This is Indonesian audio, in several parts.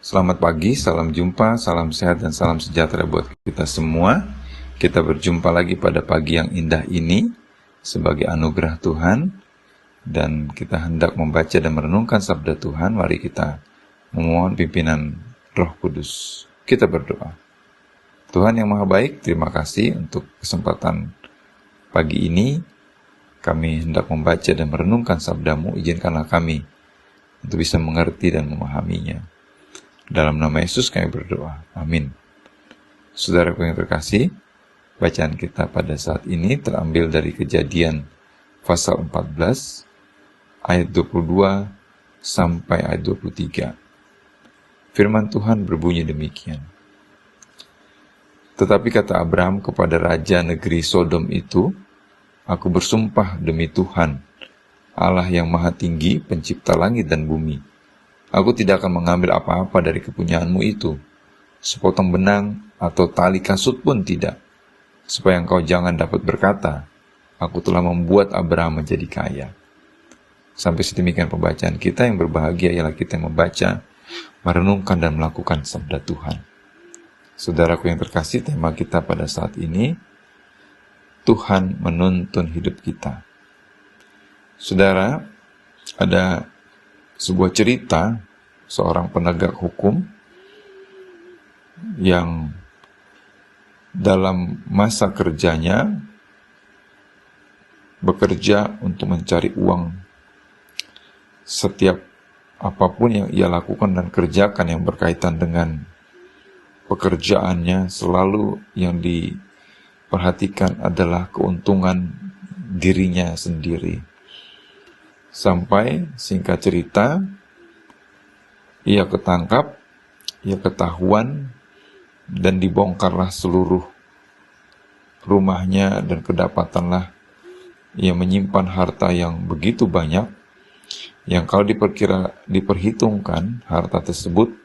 Selamat pagi, salam jumpa, salam sehat dan salam sejahtera buat kita semua. Kita berjumpa lagi pada pagi yang indah ini sebagai anugerah Tuhan, dan kita hendak membaca dan merenungkan sabda Tuhan. Mari kita memohon pimpinan Roh Kudus. Kita berdoa. Tuhan yang Maha Baik, terima kasih untuk kesempatan pagi ini. Kami hendak membaca dan merenungkan sabda-Mu. Izinkanlah kami untuk bisa mengerti dan memahaminya. Dalam nama Yesus kami berdoa. Amin. Saudaraku yang terkasih, bacaan kita pada saat ini terambil dari Kejadian pasal 14 ayat 22 sampai ayat 23. Firman Tuhan berbunyi demikian. Tetapi kata Abraham kepada raja negeri Sodom itu, "Aku bersumpah demi Tuhan, Allah yang Maha Tinggi, pencipta langit dan bumi, aku tidak akan mengambil apa-apa dari kepunyaanmu itu, sepotong benang atau tali kasut pun tidak, supaya engkau jangan dapat berkata, aku telah membuat Abraham menjadi kaya." Sampai sedemikian pembacaan kita. Yang berbahagia ialah kita yang membaca, merenungkan dan melakukan sabda Tuhan. Saudaraku yang terkasih, tema kita pada saat ini, Tuhan menuntun hidup kita. Saudara, ada sebuah cerita seorang penegak hukum yang dalam masa kerjanya bekerja untuk mencari uang. Setiap apapun yang ia lakukan dan kerjakan yang berkaitan dengan pekerjaannya, selalu yang diperhatikan adalah keuntungan dirinya sendiri. Sampai singkat cerita, ia ketangkap, ia ketahuan, dan dibongkarlah seluruh rumahnya, dan kedapatanlah ia menyimpan harta yang begitu banyak, yang kalau diperhitungkan harta tersebut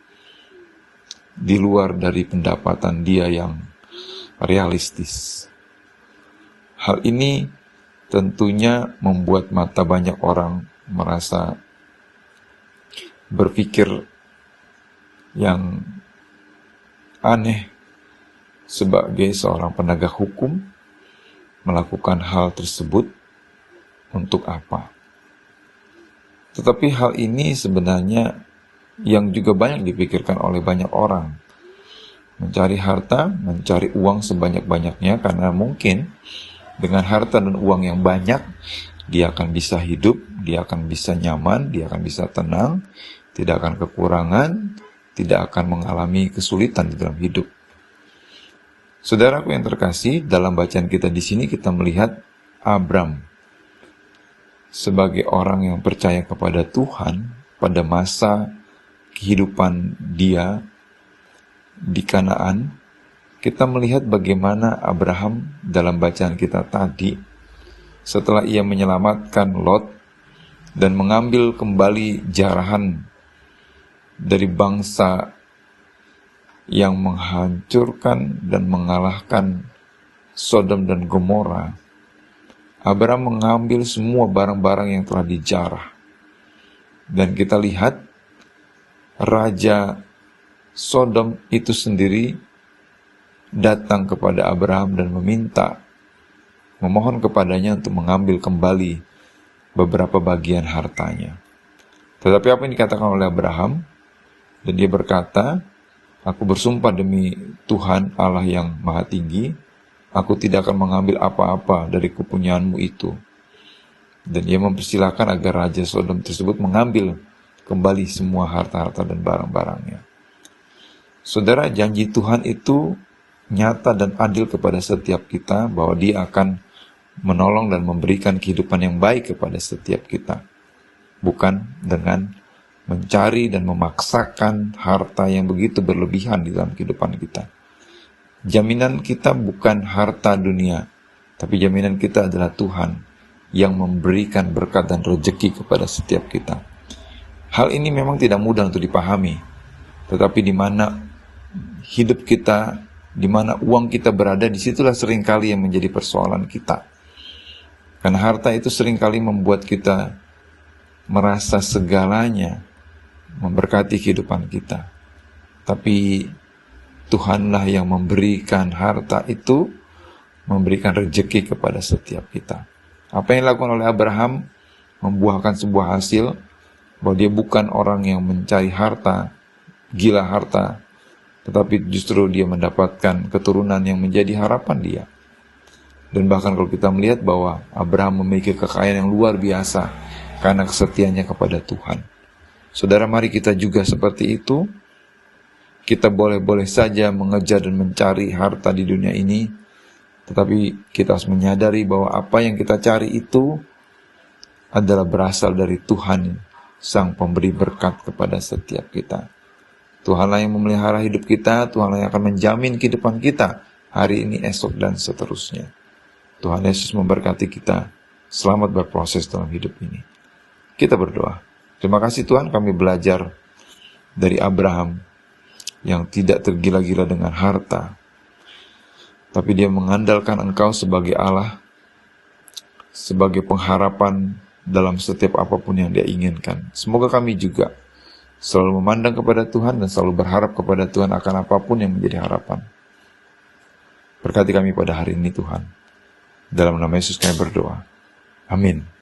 di luar dari pendapatan dia yang realistis. Hal ini tentunya membuat mata banyak orang merasa berpikir yang aneh sebagai seorang penegak hukum melakukan hal tersebut untuk apa. Tetapi hal ini sebenarnya yang juga banyak dipikirkan oleh banyak orang. Mencari harta, mencari uang sebanyak-banyaknya, karena mungkin dengan harta dan uang yang banyak, dia akan bisa hidup, dia akan bisa nyaman, dia akan bisa tenang, tidak akan kekurangan, tidak akan mengalami kesulitan di dalam hidup. Saudaraku yang terkasih, dalam bacaan kita di sini kita melihat Abram sebagai orang yang percaya kepada Tuhan pada masa kehidupan dia di Kanaan. Kita melihat bagaimana Abraham dalam bacaan kita tadi, setelah ia menyelamatkan Lot dan mengambil kembali jarahan dari bangsa yang menghancurkan dan mengalahkan Sodom dan Gomora, Abraham mengambil semua barang-barang yang telah dijarah. Dan kita lihat Raja Sodom itu sendiri datang kepada Abraham dan memohon kepadanya untuk mengambil kembali beberapa bagian hartanya. Tetapi apa yang dikatakan oleh Abraham? Dan dia berkata, "Aku bersumpah demi Tuhan Allah yang Maha Tinggi, aku tidak akan mengambil apa-apa dari kepunyaanmu itu." Dan ia mempersilahkan agar Raja Sodom tersebut mengambil kembali semua harta-harta dan barang-barangnya. Saudara, janji Tuhan itu nyata dan adil kepada setiap kita, bahwa dia akan menolong dan memberikan kehidupan yang baik kepada setiap kita. Bukan dengan mencari dan memaksakan harta yang begitu berlebihan di dalam kehidupan kita. Jaminan kita bukan harta dunia, tapi jaminan kita adalah Tuhan yang memberikan berkat dan rezeki kepada setiap kita. Hal ini memang tidak mudah untuk dipahami, tetapi di mana hidup kita, di mana uang kita berada, disitulah seringkali yang menjadi persoalan kita. Karena harta itu seringkali membuat kita merasa segalanya memberkati kehidupan kita. Tapi Tuhanlah yang memberikan harta itu, memberikan rezeki kepada setiap kita. Apa yang dilakukan oleh Abraham membuahkan sebuah hasil bahwa dia bukan orang yang mencari harta, gila harta, tetapi justru dia mendapatkan keturunan yang menjadi harapan dia. Dan bahkan kalau kita melihat bahwa Abraham memiliki kekayaan yang luar biasa karena kesetiaannya kepada Tuhan. Saudara, mari kita juga seperti itu. Kita boleh-boleh saja mengejar dan mencari harta di dunia ini, tetapi kita harus menyadari bahwa apa yang kita cari itu adalah berasal dari Tuhan, Sang Pemberi berkat kepada setiap kita. Tuhanlah yang memelihara hidup kita, Tuhanlah yang akan menjamin kehidupan kita hari ini, esok, dan seterusnya. Tuhan Yesus memberkati kita. Selamat berproses dalam hidup ini. Kita berdoa. Terima kasih Tuhan, kami belajar dari Abraham yang tidak tergila-gila dengan harta, tapi dia mengandalkan Engkau sebagai Allah, sebagai pengharapan dalam setiap apapun yang dia inginkan. Semoga kami juga selalu memandang kepada Tuhan dan selalu berharap kepada Tuhan akan apapun yang menjadi harapan. Berkati kami pada hari ini Tuhan. Dalam nama Yesus kami berdoa. Amin.